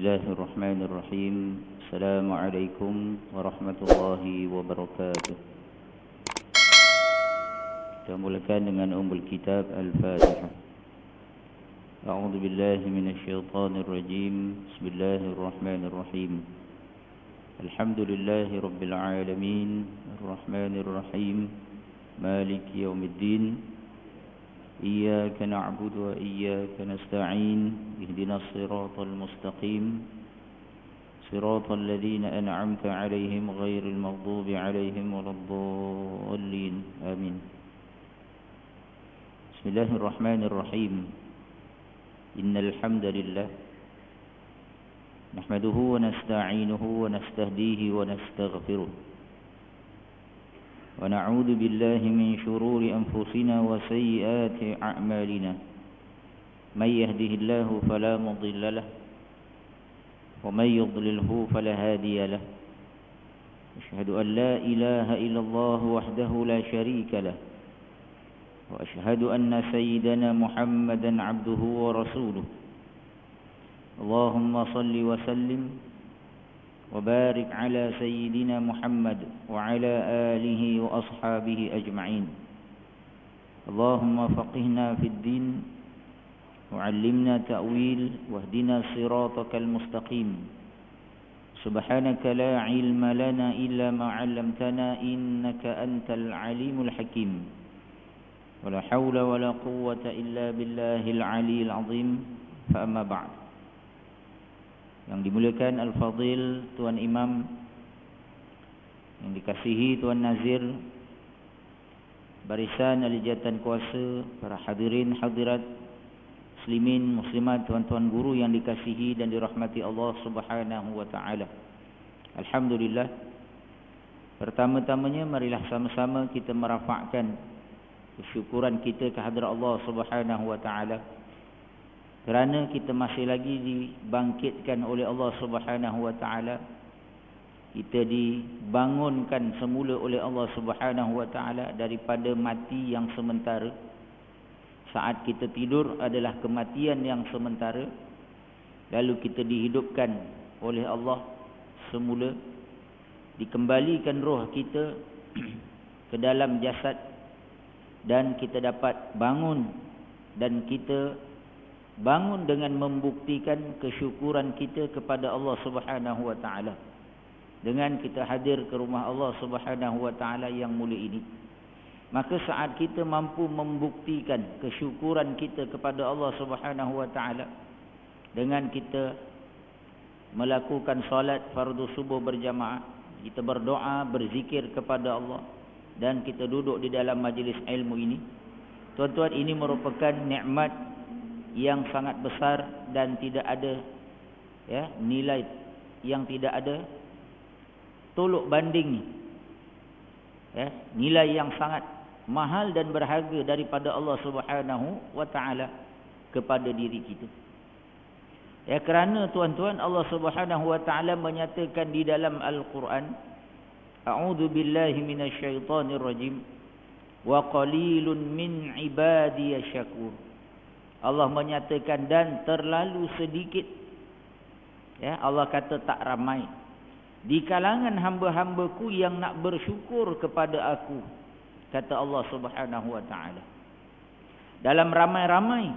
الله الرحمن الرحيم السلام عليكم ورحمة الله وبركاته. Kita mulakan dengan ummul kitab Al-Fatihah. A'udzu billahi minasyaitonir rajim. Bismillahirrahmanirrahim. Alhamdulillahi rabbil alamin, arrahmanir rahim, maliki yaumiddin. إياك نعبد وإياك نستعين اهدنا الصراط المستقيم صراط الذين أنعمت عليهم غير المغضوب عليهم ولا الضالين آمين. بسم الله الرحمن الرحيم. إن الحمد لله نحمده ونستعينه ونستهديه ونستغفره ونعوذ بالله من شرور أنفسنا وسيئات أعمالنا. من يهده الله فلا مضل له ومن يضلله فلا هادي له. أشهد أن لا إله إلا الله وحده لا شريك له وأشهد أن سيدنا محمدا عبده ورسوله. اللهم صل وسلم وبارك على سيدنا محمد وعلى آله وأصحابه أجمعين. اللهم فقهنا في الدين وعلمنا تأويل واهدنا صراطك المستقيم. سبحانك لا علم لنا إلا ما علمتنا إنك أنت العليم الحكيم. ولا حول ولا قوة إلا بالله العلي العظيم. فأما بعد. Yang dimuliakan Al-Fadhil Tuan Imam, yang dikasihi Tuan Nazir, barisan alijatan kuasa, para hadirin hadirat, muslimin muslimat, tuan-tuan guru yang dikasihi dan dirahmati Allah Subhanahu wa taala. Alhamdulillah. Pertama-tamanya marilah sama-sama kita merafakkan kesyukuran kita kehadrat Allah Subhanahu wa taala, kerana kita masih lagi dibangkitkan oleh Allah Subhanahu wa taala. Kita dibangunkan semula oleh Allah Subhanahu wa taala daripada mati yang sementara. Saat kita tidur adalah kematian yang sementara. Lalu kita dihidupkan oleh Allah semula, dikembalikan roh kita ke dalam jasad, dan kita dapat bangun, dan kita bangun dengan membuktikan kesyukuran kita kepada Allah Subhanahu wa taala dengan kita hadir ke rumah Allah Subhanahu wa taala yang mulia ini. Maka saat kita mampu membuktikan kesyukuran kita kepada Allah Subhanahu wa taala dengan kita melakukan solat fardu subuh berjamaah, kita berdoa, berzikir kepada Allah, dan kita duduk di dalam majlis ilmu ini, tuan-tuan, ini merupakan nikmat yang sangat besar dan tidak ada nilai yang tidak ada tolok banding, nilai yang sangat mahal dan berharga daripada Allah Subhanahu wa taala kepada diri kita. Kerana tuan-tuan, Allah Subhanahu wa taala menyatakan di dalam Al-Quran, a'udzu billahi minasyaitonir rajim wa qalilun min ibadiyasy syakur. Allah menyatakan, dan terlalu sedikit, Allah kata tak ramai di kalangan hamba-hambaku yang nak bersyukur kepada aku, kata Allah Subhanahu wa taala. Dalam ramai-ramai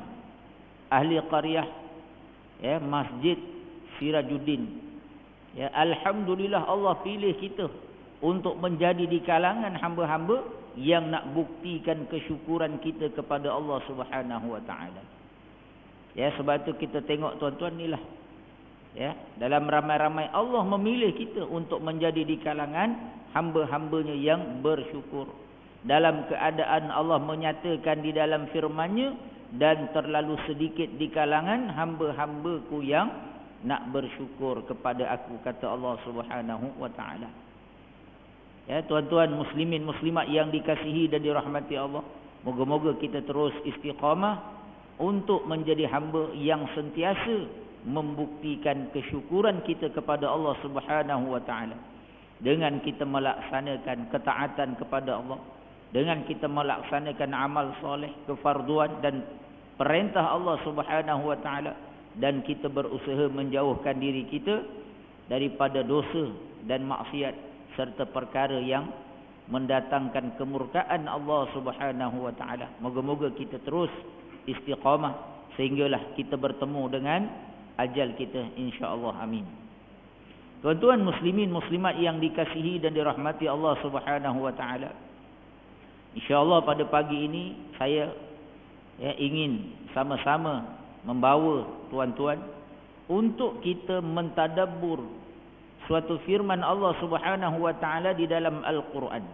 ahli qaryah, Masjid Sirajuddin, alhamdulillah Allah pilih kita untuk menjadi di kalangan hamba-hamba yang nak buktikan kesyukuran kita kepada Allah Subhanahu wa taala. Sebab tu kita tengok tuan-tuan ni lah, dalam ramai-ramai Allah memilih kita untuk menjadi di kalangan hamba-hambanya yang bersyukur. Dalam keadaan Allah menyatakan di dalam firman-Nya, dan terlalu sedikit di kalangan hamba-hambaku yang nak bersyukur kepada aku, kata Allah Subhanahu wa taala. Tuan-tuan muslimin muslimat yang dikasihi dan dirahmati Allah, moga-moga kita terus istiqamah untuk menjadi hamba yang sentiasa membuktikan kesyukuran kita kepada Allah Subhanahu wa taala dengan kita melaksanakan ketaatan kepada Allah, dengan kita melaksanakan amal soleh, kefarduan dan perintah Allah Subhanahu wa taala, dan kita berusaha menjauhkan diri kita daripada dosa dan maksiat serta perkara yang mendatangkan kemurkaan Allah Subhanahu wa taala. Moga-moga kita terus istiqamah sehinggalah kita bertemu dengan ajal kita, insya-Allah. Amin. Tuan-tuan muslimin muslimat yang dikasihi dan dirahmati Allah Subhanahu wa taala. Insya-Allah pada pagi ini saya ingin sama-sama membawa tuan-tuan untuk kita mentadabbur suatu firman Allah Subhanahu wa taala di dalam Al-Quran,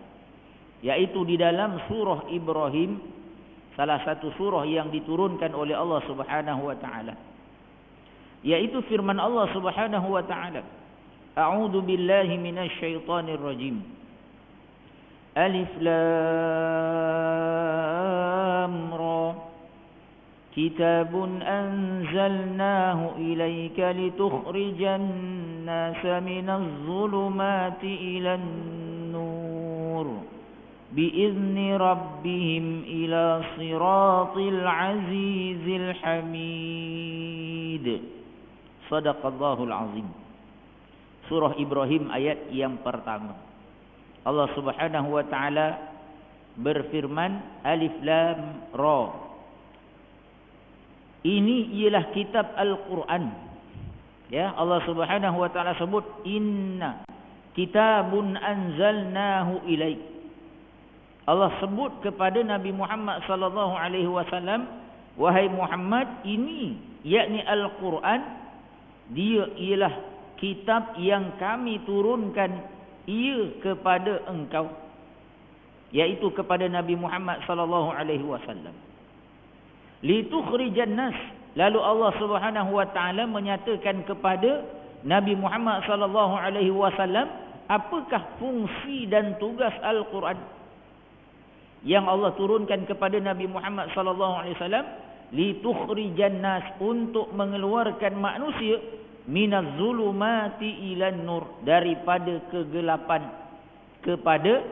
yaitu di dalam surah Ibrahim, salah satu surah yang diturunkan oleh Allah Subhanahu wa taala, yaitu firman Allah Subhanahu wa taala, A'udzu billahi minasy syaithanir rajim. Alif Lam Ra. Kitabun anzalnahu ilaika litukhrijan nasa minaz zulumati ilan nur biizni rabbihim ila siratil azizil hamid. Shadaqallahul azim. Surah Ibrahim ayat yang pertama. Allah Subhanahu wa taala berfirman, Alif Lam Ra. Ini ialah kitab Al-Quran. Ya, Allah Subhanahu wa taala sebut inna kitabun anzalnahu ilaik. Allah sebut kepada Nabi Muhammad sallallahu alaihi wasallam, wahai Muhammad, ini yakni Al-Quran, dia ialah kitab yang kami turunkan ia kepada engkau, yaitu kepada Nabi Muhammad sallallahu alaihi wasallam. Litukhrijan nas, lalu Allah Subhanahu wa taala menyatakan kepada Nabi Muhammad sallallahu alaihi wasallam apakah fungsi dan tugas Al-Quran yang Allah turunkan kepada Nabi Muhammad sallallahu alaihi wasallam. Litukhrijan nas, untuk mengeluarkan manusia minaz zulumati ilan nur, daripada kegelapan kepada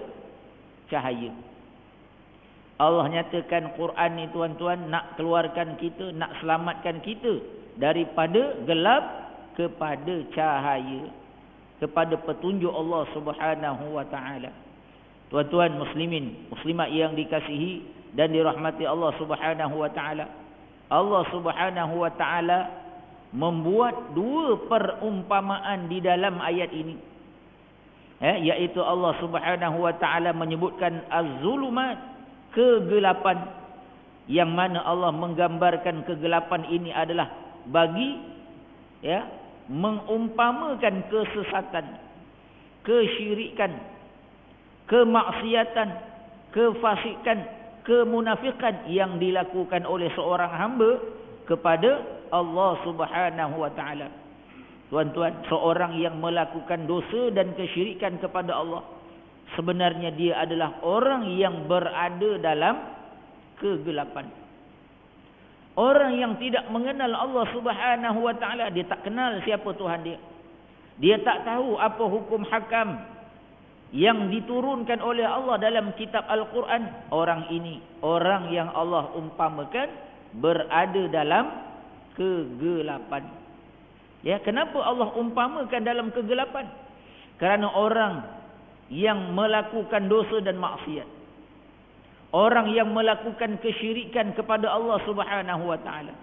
cahaya. Allah nyatakan Quran ni tuan-tuan nak keluarkan kita, nak selamatkan kita daripada gelap kepada cahaya, kepada petunjuk Allah Subhanahu wa taala. Tuan-tuan muslimin muslimat yang dikasihi dan dirahmati Allah Subhanahu wa taala, Allah Subhanahu wa taala membuat dua perumpamaan di dalam ayat ini, yaitu Allah Subhanahu wa taala menyebutkan az-zulumat, kegelapan, yang mana Allah menggambarkan kegelapan ini adalah bagi mengumpamakan kesesatan, kesyirikan, kemaksiatan, kefasikan, kemunafikan yang dilakukan oleh seorang hamba kepada Allah Subhanahu wa taala. Tuan-tuan, seorang yang melakukan dosa dan kesyirikan kepada Allah, sebenarnya dia adalah orang yang berada dalam kegelapan. Orang yang tidak mengenal Allah Subhanahu wa taala, dia tak kenal siapa Tuhan dia. Dia tak tahu apa hukum hakam yang diturunkan oleh Allah dalam kitab Al-Quran. Orang ini, orang yang Allah umpamakan berada dalam kegelapan. Ya, kenapa Allah umpamakan dalam kegelapan? Kerana orang yang melakukan dosa dan maksiat, orang yang melakukan kesyirikan kepada Allah Subhanahu wa taala,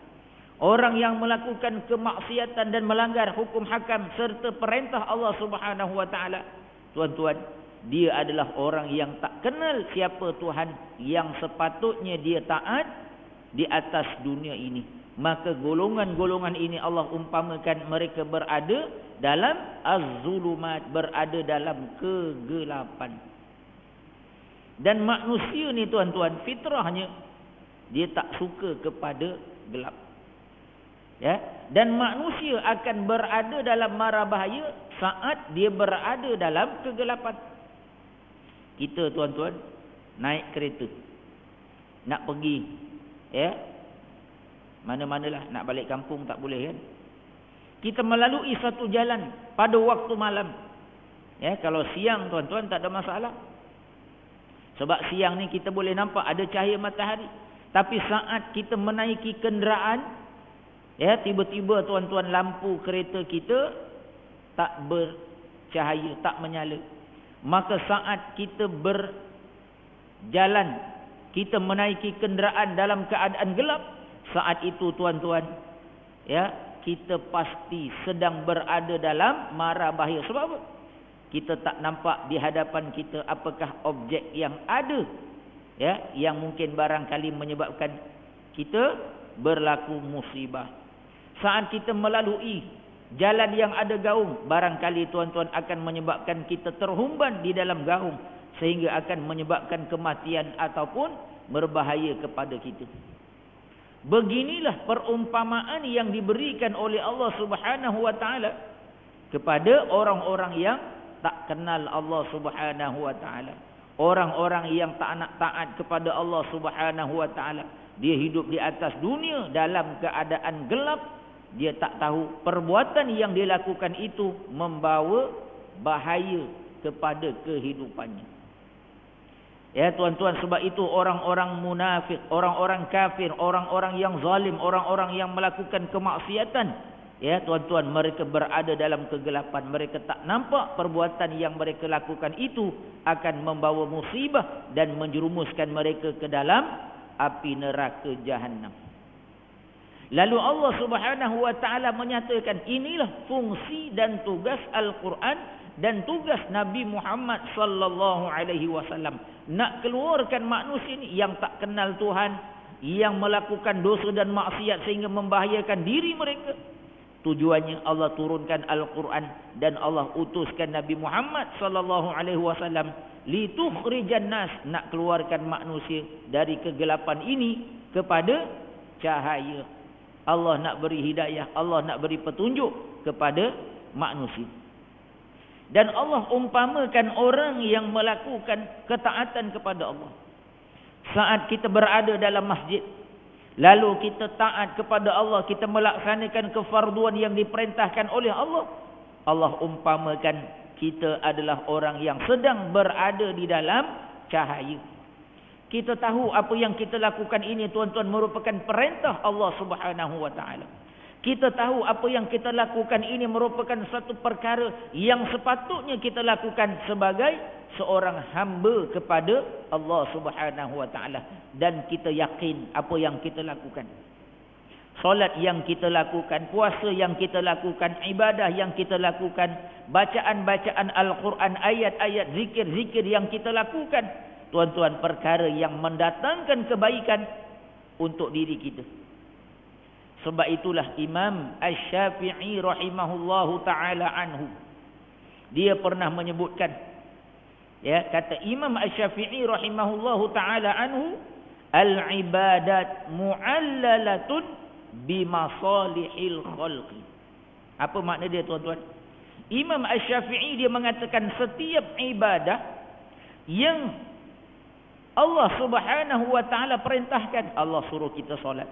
orang yang melakukan kemaksiatan dan melanggar hukum hakam serta perintah Allah Subhanahu wa taala, tuan-tuan, dia adalah orang yang tak kenal siapa Tuhan yang sepatutnya dia taat di atas dunia ini. Maka golongan-golongan ini Allah umpamakan mereka berada dalam az-zulumat, berada dalam kegelapan. Dan manusia ni tuan-tuan, fitrahnya dia tak suka kepada gelap. Ya, dan manusia akan berada dalam mara bahaya saat dia berada dalam kegelapan. Kita tuan-tuan naik kereta nak pergi mana-manalah, nak balik kampung tak boleh kan. Kita melalui satu jalan pada waktu malam. Ya, kalau siang tuan-tuan tak ada masalah. Sebab siang ni kita boleh nampak ada cahaya matahari. Tapi saat kita menaiki kenderaan, Ya, tiba-tiba tuan-tuan lampu kereta kita tak bercahaya, tak menyala. Maka saat kita berjalan, kita menaiki kenderaan dalam keadaan gelap, saat itu tuan-tuan, ya, kita pasti sedang berada dalam mara bahaya. Sebab apa? Kita tak nampak di hadapan kita apakah objek yang ada, ya, yang mungkin barangkali menyebabkan kita berlaku musibah. Saat kita melalui jalan yang ada gaung, barangkali tuan-tuan akan menyebabkan kita terhumban di dalam gaung, sehingga akan menyebabkan kematian ataupun berbahaya kepada kita. Beginilah perumpamaan yang diberikan oleh Allah Subhanahu wa taala kepada orang-orang yang tak kenal Allah Subhanahu wa taala. Orang-orang yang tak nak taat kepada Allah Subhanahu wa taala. Dia hidup di atas dunia dalam keadaan gelap. Dia tak tahu perbuatan yang dia lakukan itu membawa bahaya kepada kehidupannya. Ya tuan-tuan, sebab itu orang-orang munafik, orang-orang kafir, orang-orang yang zalim, orang-orang yang melakukan kemaksiatan, ya tuan-tuan, mereka berada dalam kegelapan. Mereka tak nampak perbuatan yang mereka lakukan itu akan membawa musibah dan menjerumuskan mereka ke dalam api neraka Jahannam. Lalu Allah Subhanahu wa taala menyatakan, inilah fungsi dan tugas Al-Quran dan tugas Nabi Muhammad sallallahu alaihi wasallam, nak keluarkan manusia ini yang tak kenal Tuhan, yang melakukan dosa dan maksiat sehingga membahayakan diri mereka. Tujuannya Allah turunkan Al-Quran dan Allah utuskan Nabi Muhammad sallallahu alaihi wasallam litukhrijan nas, nak keluarkan manusia dari kegelapan ini kepada cahaya. Allah nak beri hidayah, Allah nak beri petunjuk kepada manusia. Dan Allah umpamakan orang yang melakukan ketaatan kepada Allah. Saat kita berada dalam masjid, lalu kita taat kepada Allah, kita melaksanakan kefarduan yang diperintahkan oleh Allah, Allah umpamakan kita adalah orang yang sedang berada di dalam cahaya. Kita tahu apa yang kita lakukan ini tuan-tuan merupakan perintah Allah Subhanahu wa taala. Kita tahu apa yang kita lakukan ini merupakan satu perkara yang sepatutnya kita lakukan sebagai seorang hamba kepada Allah Subhanahu wa taala, dan kita yakin apa yang kita lakukan. Solat yang kita lakukan, puasa yang kita lakukan, ibadah yang kita lakukan, bacaan-bacaan Al-Quran, ayat-ayat zikir-zikir yang kita lakukan, tuan-tuan, perkara yang mendatangkan kebaikan untuk diri kita. Sebab itulah Imam Asy-Syafi'i rahimahullahu ta'ala anhu, dia pernah menyebutkan, ya, kata Imam Asy-Syafi'i rahimahullahu ta'ala anhu, al-ibadat mu'allalatun bimasalihil khalqi. Apa makna dia tuan-tuan? Imam Asy-Syafi'i dia mengatakan setiap ibadah yang Allah Subhanahu wa taala perintahkan, Allah suruh kita solat,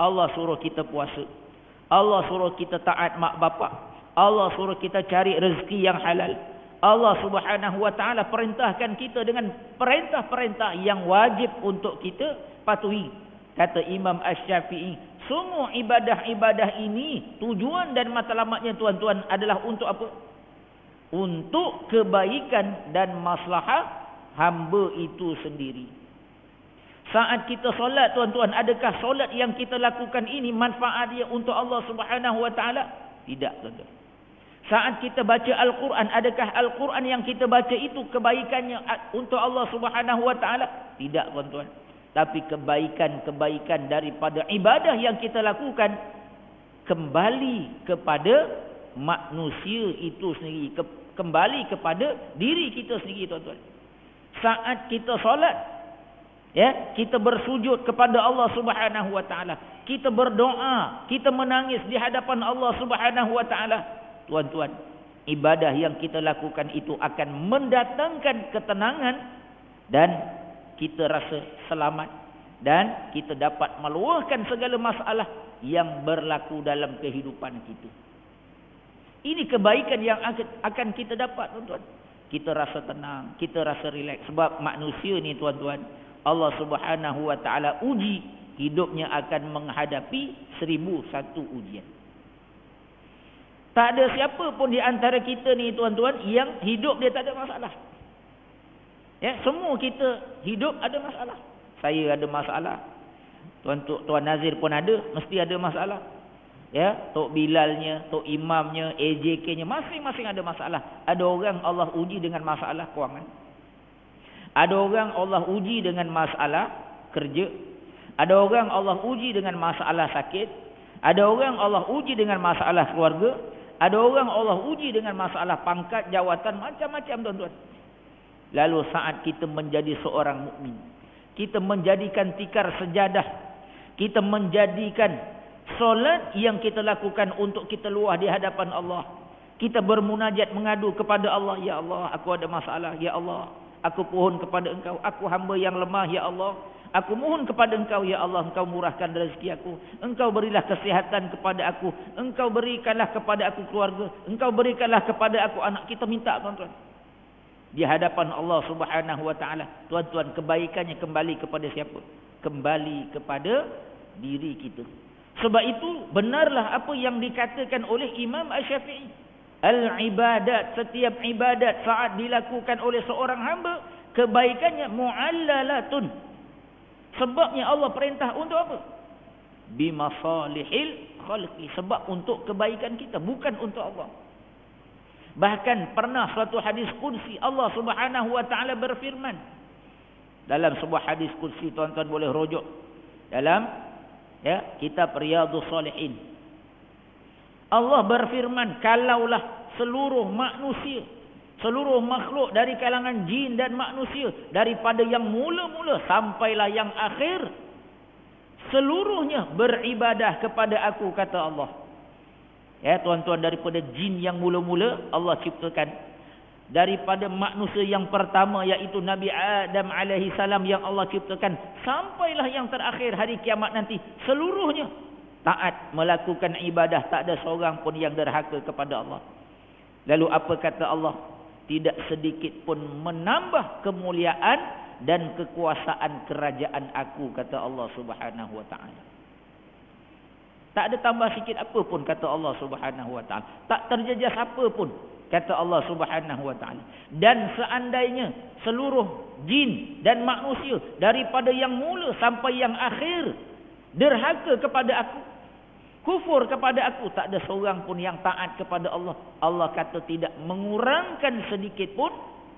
Allah suruh kita puasa, Allah suruh kita taat mak bapak, Allah suruh kita cari rezeki yang halal, Allah Subhanahu wa taala perintahkan kita dengan perintah-perintah yang wajib untuk kita patuhi. Kata Imam Asy-Syafi'i, semua ibadah-ibadah ini tujuan dan matlamatnya tuan-tuan adalah untuk apa? Untuk kebaikan dan maslahah hamba itu sendiri. Saat kita solat tuan-tuan, adakah solat yang kita lakukan ini manfaat dia untuk Allah Subhanahu wa taala? Tidak, tuan-tuan. Saat kita baca Al-Quran, adakah Al-Quran yang kita baca itu kebaikannya untuk Allah Subhanahu wa taala? Tidak, tuan-tuan. Tapi kebaikan-kebaikan daripada ibadah yang kita lakukan kembali kepada manusia itu sendiri, kembali kepada diri kita sendiri, tuan-tuan. Saat kita solat, ya, kita bersujud kepada Allah Subhanahu wa taala, kita berdoa, kita menangis di hadapan Allah Subhanahu wa taala, tuan-tuan, ibadah yang kita lakukan itu akan mendatangkan ketenangan dan kita rasa selamat, dan kita dapat meluahkan segala masalah yang berlaku dalam kehidupan kita. Ini kebaikan yang akan kita dapat, tuan-tuan. Kita rasa tenang, kita rasa rileks. Sebab manusia ni tuan-tuan, Allah Subhanahu wa taala uji hidupnya akan menghadapi 1001 ujian. Tak ada siapa pun di antara kita ni tuan-tuan yang hidup dia tak ada masalah. Ya, semua kita hidup ada masalah. Saya ada masalah. Tuan Nazir pun ada, mesti ada masalah. Ya, Tok Bilalnya, Tok Imamnya, AJK-nya, masing-masing ada masalah. Ada orang Allah uji dengan masalah kewangan. Ada orang Allah uji dengan masalah kerja. Ada orang Allah uji dengan masalah sakit. Ada orang Allah uji dengan masalah keluarga. Ada orang Allah uji dengan masalah pangkat, jawatan, macam-macam tuan-tuan. Lalu saat kita menjadi seorang mukmin, kita menjadikan tikar sejadah, kita menjadikan solat yang kita lakukan untuk kita luah di hadapan Allah. Kita bermunajat mengadu kepada Allah, ya Allah, aku ada masalah, ya Allah, aku pohon kepada Engkau, aku hamba yang lemah, ya Allah. Aku mohon kepada Engkau, ya Allah, Engkau murahkan rezeki aku. Engkau berilah kesihatan kepada aku. Engkau berikanlah kepada aku keluarga. Engkau berikanlah kepada aku anak. Kita minta tuan-tuan. Di hadapan Allah Subhanahu wa taala. Tuan-tuan, kebaikannya kembali kepada siapa? Kembali kepada diri kita. Sebab itu benarlah apa yang dikatakan oleh Imam Asy-Syafi'i. Al-ibadat, setiap ibadat saat dilakukan oleh seorang hamba, kebaikannya mu'allalatun. Sebabnya Allah perintah untuk apa? Bimasalihil khalqi. Sebab untuk kebaikan kita, bukan untuk Allah. Bahkan pernah suatu hadis kursi Allah Subhanahu wa taala berfirman. Dalam sebuah hadis kursi, tuan-tuan boleh rujuk dalam kitab Riyadhus Shalihin. Allah berfirman, kalaulah seluruh manusia, seluruh makhluk dari kalangan jin dan manusia, daripada yang mula-mula sampailah yang akhir, seluruhnya beribadah kepada aku, kata Allah. Ya tuan-tuan, daripada jin yang mula-mula Allah ciptakan, daripada manusia yang pertama iaitu Nabi Adam alaihi salam yang Allah ciptakan, sampailah yang terakhir hari kiamat nanti, seluruhnya taat melakukan ibadah, tak ada seorang pun yang derhaka kepada Allah. Lalu apa kata Allah? Tidak sedikit pun menambah kemuliaan dan kekuasaan kerajaan aku, kata Allah Subhanahu wa taala. Tak ada tambah sikit apa pun, kata Allah Subhanahu wa taala. Tak terjejas apa pun, kata Allah Subhanahu wa taala. Dan seandainya seluruh jin dan manusia daripada yang mula sampai yang akhir derhaka kepada aku, kufur kepada aku, tak ada seorang pun yang taat kepada Allah, Allah kata tidak mengurangkan sedikit pun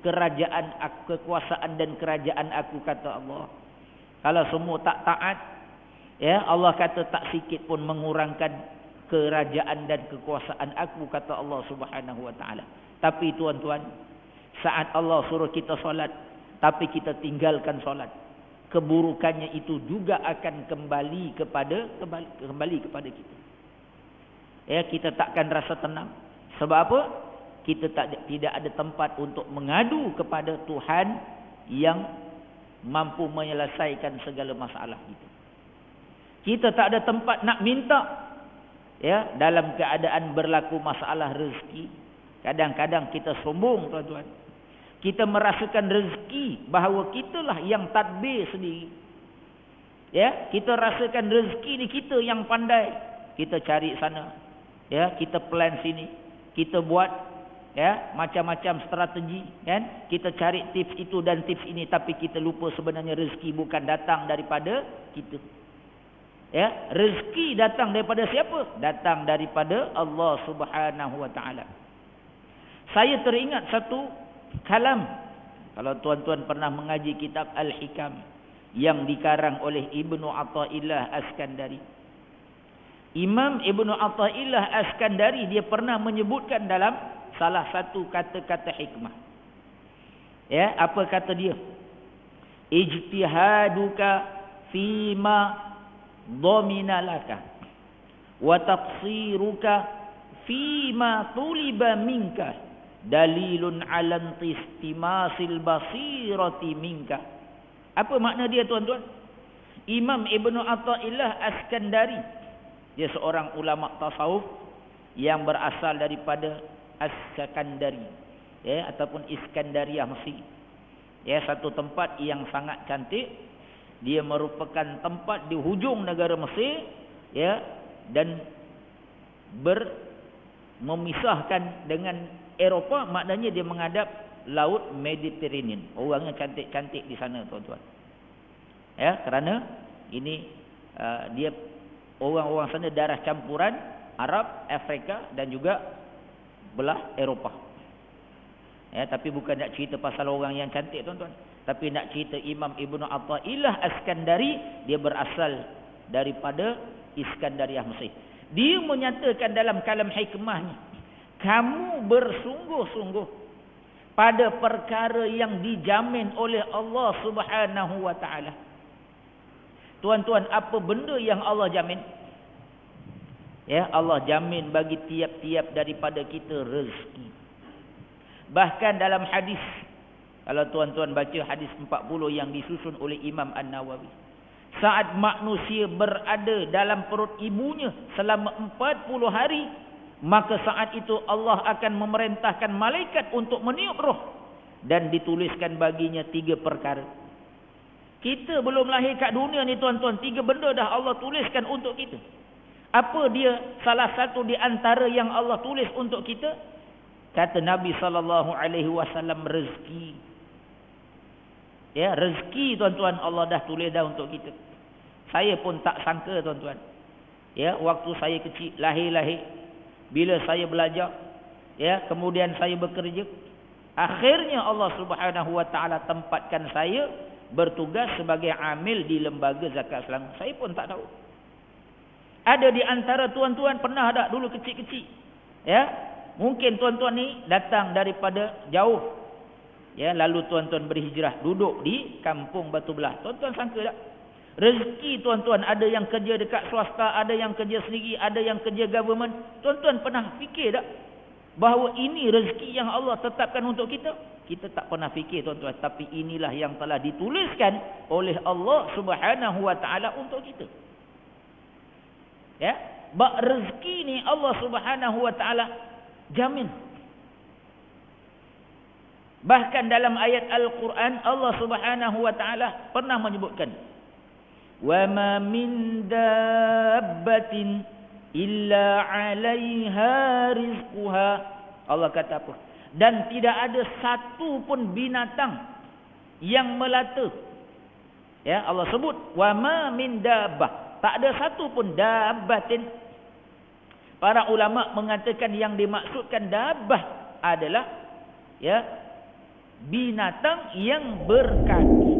kerajaan aku, kekuasaan dan kerajaan aku, kata Allah. Kalau semua tak taat, ya Allah kata tak sikit pun mengurangkan kerajaan dan kekuasaan aku, kata Allah Subhanahu wa taala. Tapi tuan-tuan, saat Allah suruh kita solat tapi kita tinggalkan solat, keburukannya itu juga akan kembali kepada kita. Ya, kita takkan rasa tenang. Sebab apa? Kita tidak ada tempat untuk mengadu kepada Tuhan yang mampu menyelesaikan segala masalah kita. Kita tak ada tempat nak minta. Ya, dalam keadaan berlaku masalah rezeki, kadang-kadang kita sombong, tuan-tuan. Kita merasakan rezeki bahawa kitalah yang tadbir sendiri. Ya, kita rasakan rezeki ni kita yang pandai. Kita cari sana, ya, kita plan sini, kita buat ya macam-macam strategi, kan? Kita cari tips itu dan tips ini, tapi kita lupa sebenarnya rezeki bukan datang daripada kita. Ya, rezeki datang daripada siapa? Datang daripada Allah Subhanahu wa taala. Saya teringat satu kalam, kalau tuan-tuan pernah mengaji kitab Al-Hikam yang dikarang oleh Ibnu Athaillah As-Skandari. Imam Ibnu Athaillah As-Skandari dia pernah menyebutkan dalam salah satu kata-kata hikmah. Ya, apa kata dia? Ijtihaduka fima dhamina laka wa taqsiruka fima tuliba minka dalilun ala istimasil basirati minka. Apa makna dia, tuan-tuan? Imam Ibnu Athaillah As-Skandari, dia seorang ulama tasawuf yang berasal daripada As-Sakandari, ya, ataupun Iskandariah Mesir. Ya, satu tempat yang sangat cantik Dia merupakan tempat di hujung negara Mesir, ya, dan memisahkan dengan Eropah, maknanya dia menghadap Laut Mediterranean. Orangnya cantik-cantik di sana, tuan-tuan. Ya, kerana ini dia orang-orang sana darah campuran Arab, Afrika dan juga belah Eropah. Ya, tapi bukan nak cerita pasal orang yang cantik, tuan-tuan, tapi nak cerita Imam Ibnu Athaillah As-Skandari. Dia berasal daripada Iskandariah Mesir. Dia menyatakan dalam kalam hikmahnya, kamu bersungguh-sungguh pada perkara yang dijamin oleh Allah Subhanahu wa taala. Tuan-tuan, apa benda yang Allah jamin? Ya, Allah jamin bagi tiap-tiap daripada kita rezeki. Bahkan dalam hadis, kalau tuan-tuan baca hadis 40 yang disusun oleh Imam An-Nawawi, saat manusia berada dalam perut ibunya selama 40 hari, maka saat itu Allah akan memerintahkan malaikat untuk meniup roh dan dituliskan baginya 3 perkara. Kita belum lahir kat dunia ni, tuan-tuan, 3 benda dah Allah tuliskan untuk kita. Apa dia salah satu di antara yang Allah tulis untuk kita? Kata Nabi SAW, rezeki. Ya, rezeki, tuan-tuan, Allah dah tulis dah untuk kita. Saya pun tak sangka, tuan-tuan. Ya, waktu saya kecil, lahir, bila saya belajar, ya, kemudian saya bekerja, akhirnya Allah Subhanahu wa taala tempatkan saya bertugas sebagai amil di lembaga zakat Selangor. Saya pun tak tahu. Ada di antara tuan-tuan pernah tak dulu kecil-kecil, ya, mungkin tuan-tuan ni datang daripada jauh, ya, lalu tuan-tuan berhijrah duduk di kampung Batu Belah. Tuan-tuan sangka tak? Rezeki, tuan-tuan, ada yang kerja dekat swasta, ada yang kerja sendiri, ada yang kerja government. Tuan-tuan pernah fikir tak bahawa ini rezeki yang Allah tetapkan untuk kita? Kita tak pernah fikir, tuan-tuan, tapi inilah yang telah dituliskan oleh Allah Subhanahu wa taala untuk kita. Ya, bab rezeki ni Allah Subhanahu wa taala jamin. Bahkan dalam ayat Al-Quran Allah Subhanahu wa taala pernah menyebutkan, wa ma min dabbatin illa 'alaiha rizquha. Allah kata apa? Dan tidak ada satu pun binatang yang melata. Ya, Allah sebut wa ma min dabbah. Tak ada satu pun dabbatin. Para ulama mengatakan yang dimaksudkan dabbah adalah, ya, binatang yang berkaki.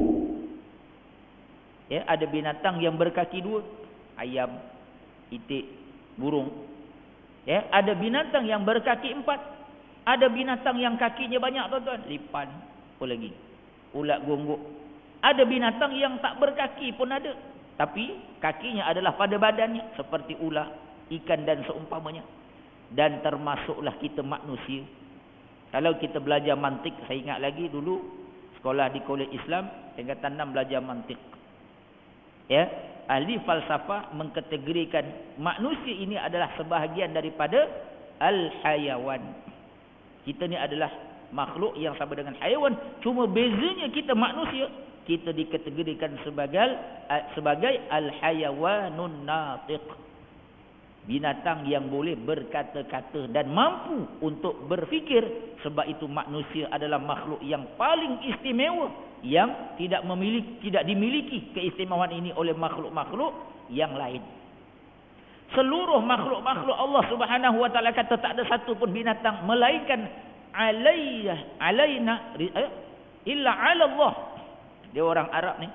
Ya, ada binatang yang berkaki 2, ayam, itik, burung. Ya, ada binatang yang berkaki 4. Ada binatang yang kakinya banyak, tuan-tuan, lipan, apa lagi, ulat gonggok. Ada binatang yang tak berkaki pun ada, tapi kakinya adalah pada badannya, seperti ulat, ikan dan seumpamanya. Dan termasuklah kita manusia. Kalau kita belajar mantik, saya ingat lagi dulu sekolah di Kolej Islam tingkatan 6 belajar mantik. Ya, ahli falsafah mengkategorikan manusia ini adalah sebahagian daripada al-hayawan. Kita ni adalah makhluk yang sama dengan haiwan, cuma bezanya kita manusia, kita dikategorikan sebagai al-hayawanun natiq. Binatang yang boleh berkata-kata dan mampu untuk berfikir. Sebab itu manusia adalah makhluk yang paling istimewa, yang tidak dimiliki keistimewaan ini oleh makhluk-makhluk yang lain. Seluruh makhluk-makhluk Allah Subhanahu wa taala kata tak ada satu pun binatang melainkan alaina illa 'ala Allah. Dia orang Arab ni.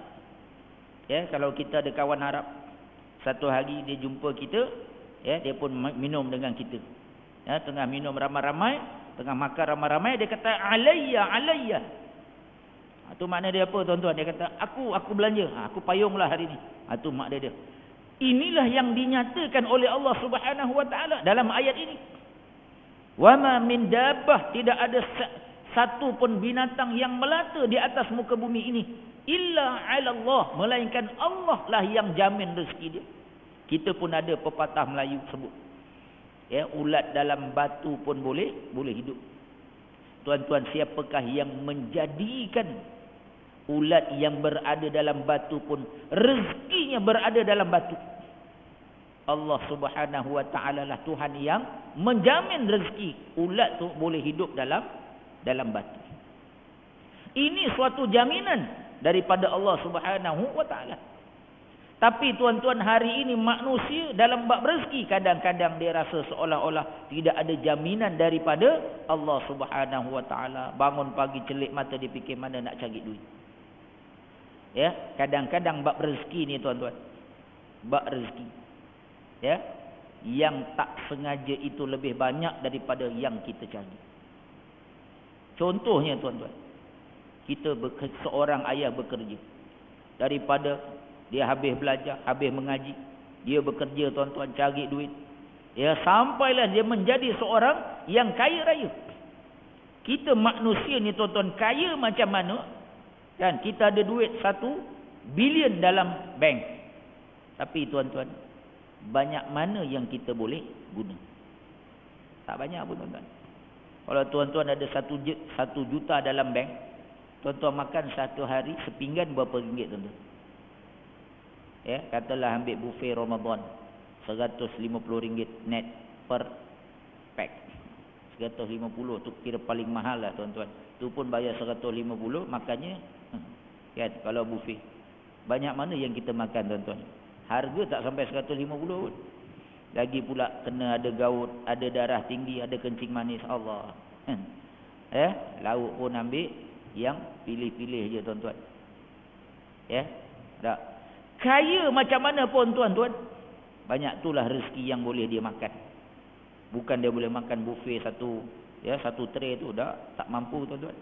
Ya, kalau kita ada kawan Arab, satu hari dia jumpa kita, ya, dia pun minum dengan kita. Ya, tengah minum ramai-ramai, tengah makan ramai-ramai, dia kata alayya. Itu makna dia apa, tuan-tuan? Dia kata aku belanja, aku payunglah hari ni. Itu makna dia. Inilah yang dinyatakan oleh Allah Subhanahu wa taala dalam ayat ini. Wa ma min dabbah, tidak ada satu pun binatang yang melata di atas muka bumi ini illa 'ala Allah, melainkan Allah lah yang jamin rezeki dia. Kita pun ada pepatah Melayu sebut, ya, ulat dalam batu pun boleh hidup. Tuan-tuan, siapakah yang menjadikan Ulat yang berada dalam batu pun rezekinya berada dalam batu. Allah Subhanahu wa taala lah Tuhan yang menjamin rezeki ulat tu boleh hidup dalam batu. Ini suatu jaminan daripada Allah Subhanahu wa taala. Tapi tuan-tuan, hari ini manusia dalam bab rezeki kadang-kadang dia rasa seolah-olah tidak ada jaminan daripada Allah Subhanahu wa taala. Bangun pagi celik mata dia fikir mana nak cari duit. Ya, kadang-kadang bab rezeki ni tuan-tuan. Bab rezeki. Ya, yang tak sengaja itu lebih banyak daripada yang kita cari. Contohnya tuan-tuan, seorang ayah bekerja, daripada dia habis belajar, habis mengaji, dia bekerja tuan-tuan, cari duit, ya, sampailah dia menjadi seorang yang kaya raya. Kita manusia ni tuan-tuan, kaya macam mana kan? Kita ada duit 1 bilion dalam bank, tapi tuan-tuan, banyak mana yang kita boleh guna? Tak banyak pun tuan-tuan. Kalau tuan-tuan ada 1 juta dalam bank, tuan-tuan makan satu hari sepinggan berapa ringgit tuan-tuan? Ya, katalah ambil buffet Ramadan, RM150 net per pack. 150 tu kira paling mahal lah tuan-tuan. Tu pun bayar 150 makannya kan, kalau buffet. Banyak mana yang kita makan tuan-tuan? Harga tak sampai 150 pun. Lagi pula kena ada gaut, ada darah tinggi, ada kencing manis. Allah. Lauk pun ambil yang pilih-pilih je tuan-tuan. Ya, tak. Kaya macam mana pun tuan-tuan, banyak itulah rezeki yang boleh dia makan. Bukan dia boleh makan buffet satu tray tu dah tak mampu tuan-tuan.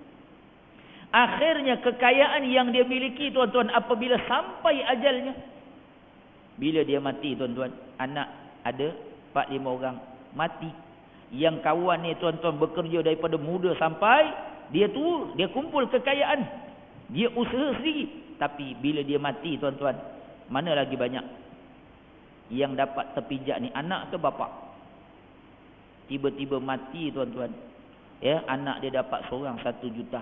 Akhirnya kekayaan yang dia miliki tuan-tuan, apabila sampai ajalnya, bila dia mati tuan-tuan, anak ada 4-5 orang mati. Yang kawan ni tuan-tuan bekerja daripada muda sampai dia kumpul kekayaan, dia usaha sendiri. Tapi bila dia mati tuan-tuan, mana lagi banyak yang dapat terpijak ni, anak ke bapa? Tiba-tiba mati tuan-tuan, ya, anak dia dapat seorang 1 juta.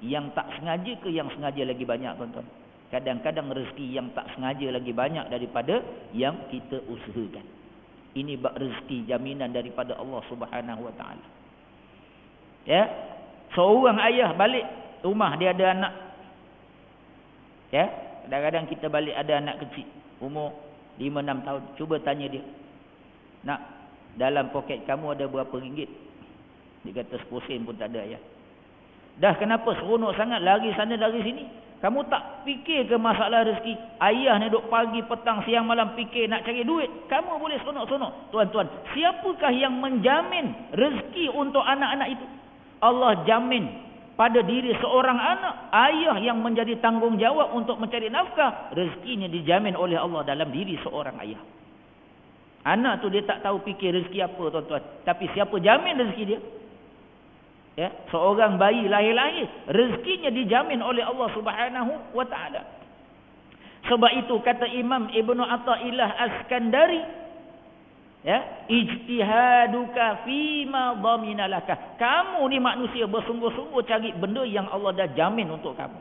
Yang tak sengaja ke yang sengaja lagi banyak tuan-tuan? Kadang-kadang rezeki yang tak sengaja lagi banyak daripada yang kita usahakan. Ini bab rezeki jaminan daripada Allah Subhanahu wa taala. Ya, seorang ayah balik rumah, dia ada anak. Ya, kadang-kadang kita balik ada anak kecil umur 5-6 tahun, cuba tanya dia, nak, dalam poket kamu ada berapa ringgit? Dia kata 10 sen pun tak ada ya. Dah kenapa seronok sangat lari sana lari sini? Kamu tak fikir ke masalah rezeki? Ayah ni duk pagi, petang, siang, malam fikir nak cari duit. Kamu boleh seronok-seronok. Tuan-tuan, siapakah yang menjamin rezeki untuk anak-anak itu? Allah jamin pada diri seorang anak. Ayah yang menjadi tanggungjawab untuk mencari nafkah, rezekinya dijamin oleh Allah dalam diri seorang ayah. Anak tu dia tak tahu fikir rezeki apa tuan-tuan. Tapi siapa jamin rezeki dia? Ya, seorang bayi lahir-lahir, rezekinya dijamin oleh Allah Subhanahu wa taala. Sebab itu kata Imam Ibnu Athaillah As-Skandari, ya, ijtihaduka fima dhaminalaka. Kamu ni manusia bersungguh-sungguh cari benda yang Allah dah jamin untuk kamu.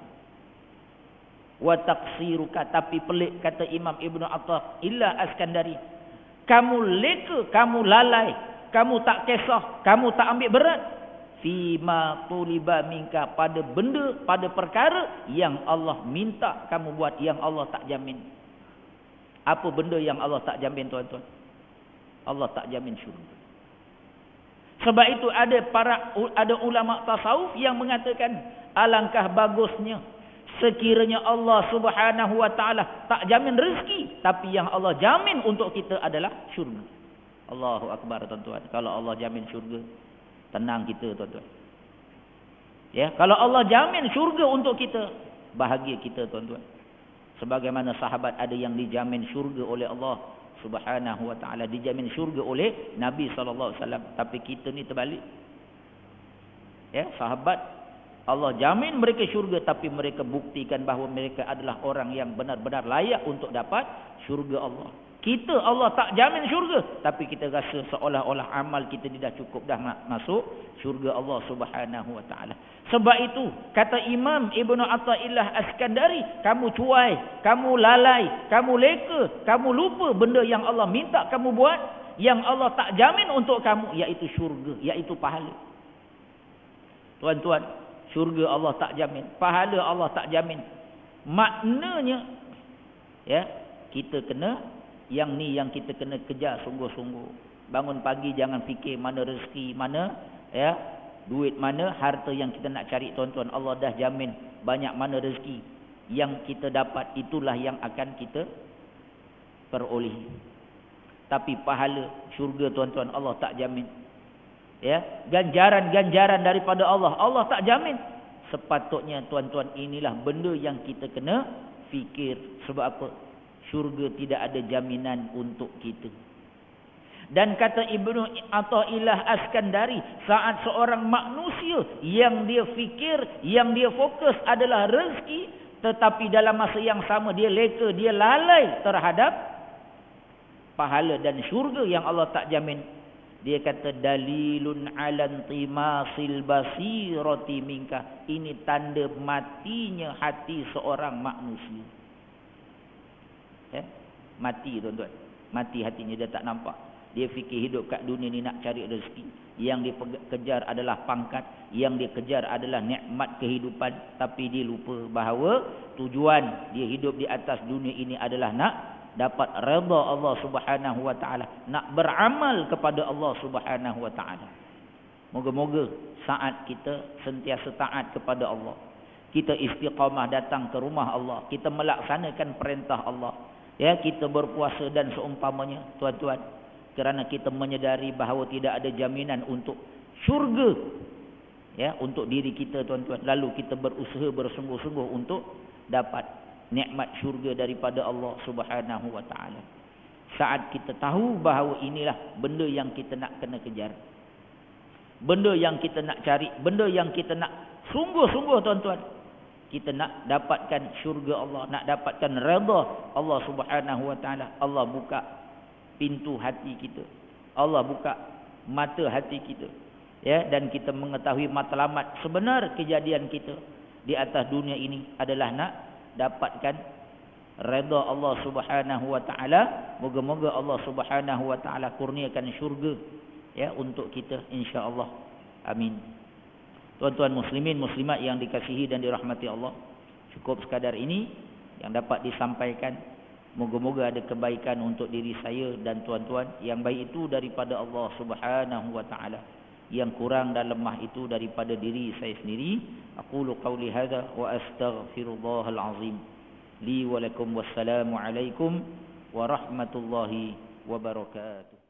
Wa taqsiruka, tapi pelik kata Imam Ibnu Athaillah As-Skandari, kamu leka, kamu lalai, kamu tak kisah, kamu tak ambil berat fima tuliba minka, pada benda, pada perkara yang Allah minta kamu buat, yang Allah tak jamin. Apa benda yang Allah tak jamin tuan-tuan? Allah tak jamin syurga. Sebab itu ada ulama tasawuf yang mengatakan, alangkah bagusnya sekiranya Allah Subhanahu wa taala tak jamin rezeki, tapi yang Allah jamin untuk kita adalah syurga. Allahu akbar tuan-tuan. Kalau Allah jamin syurga, tenang kita tuan-tuan. Ya, kalau Allah jamin syurga untuk kita, bahagia kita tuan-tuan. Sebagaimana sahabat ada yang dijamin syurga oleh Allah Subhanahu wa taala, dijamin syurga oleh Nabi sallallahu alaihi wasallam, tapi kita ni terbalik. Ya, sahabat Allah jamin mereka syurga, tapi mereka buktikan bahawa mereka adalah orang yang benar-benar layak untuk dapat syurga Allah. Kita Allah tak jamin syurga, tapi kita rasa seolah-olah amal kita dah cukup dah masuk syurga Allah Subhanahu wa taala. Sebab itu kata Imam Ibnu Athaillah As-Sakandari, kamu cuai, kamu lalai, kamu leka, kamu lupa benda yang Allah minta kamu buat, yang Allah tak jamin untuk kamu, iaitu syurga, iaitu pahala. Tuan-tuan, syurga Allah tak jamin, pahala Allah tak jamin. Maknanya ya, kita kena yang kita kena kejar sungguh-sungguh. Bangun pagi jangan fikir mana rezeki, mana ya, duit mana, harta yang kita nak cari, tuan-tuan. Allah dah jamin banyak mana rezeki yang kita dapat, itulah yang akan kita peroleh. Tapi pahala syurga, tuan-tuan, Allah tak jamin. Ya, ganjaran daripada Allah, Allah tak jamin. Sepatutnya, tuan-tuan, inilah benda yang kita kena fikir. Sebab apa? Syurga tidak ada jaminan untuk kita. Dan kata Ibnu Athaillah As-Sakandari, saat seorang manusia yang dia fikir, yang dia fokus adalah rezeki, tetapi dalam masa yang sama dia leka, dia lalai terhadap pahala dan syurga yang Allah tak jamin, dia kata dalilun ala intimasil basirati minka. Ini tanda matinya hati seorang manusia. Ya? Mati, tuan-tuan. Mati hatinya, dia tak nampak. Dia fikir hidup kat dunia ni nak cari rezeki. Yang dia kejar adalah pangkat, yang dia kejar adalah nikmat kehidupan, tapi dia lupa bahawa tujuan dia hidup di atas dunia ini adalah nak dapat redha Allah Subhanahu wa taala, nak beramal kepada Allah Subhanahu wa taala. Moga-moga saat kita sentiasa taat kepada Allah, kita istiqamah datang ke rumah Allah, kita melaksanakan perintah Allah, ya, kita berpuasa dan seumpamanya, tuan-tuan, kerana kita menyedari bahawa tidak ada jaminan untuk syurga, ya, untuk diri kita, tuan-tuan. Lalu kita berusaha bersungguh-sungguh untuk dapat nikmat syurga daripada Allah Subhanahu wa taala. Saat kita tahu bahawa inilah benda yang kita nak kena kejar, benda yang kita nak cari, benda yang kita nak sungguh-sungguh, tuan-tuan, kita nak dapatkan syurga Allah, nak dapatkan redha Allah Subhanahu wa taala. Allah buka pintu hati kita, Allah buka mata hati kita, ya, dan kita mengetahui matlamat sebenar kejadian kita di atas dunia ini adalah nak dapatkan redha Allah Subhanahu wa taala. Moga-moga Allah Subhanahu wa taala kurniakan syurga, ya, untuk kita, insya-Allah. Amin. Tuan-tuan muslimin muslimat yang dikasihi dan dirahmati Allah, cukup sekadar ini yang dapat disampaikan. Moga-moga ada kebaikan untuk diri saya dan tuan-tuan. Yang baik itu daripada Allah Subhanahu wa taala, yang kurang dan lemah itu daripada diri saya sendiri. Aqulu qawli hadza wa astaghfirullahal azim li wa lakum. Wassalamu alaikum warahmatullahi wabarakatuh.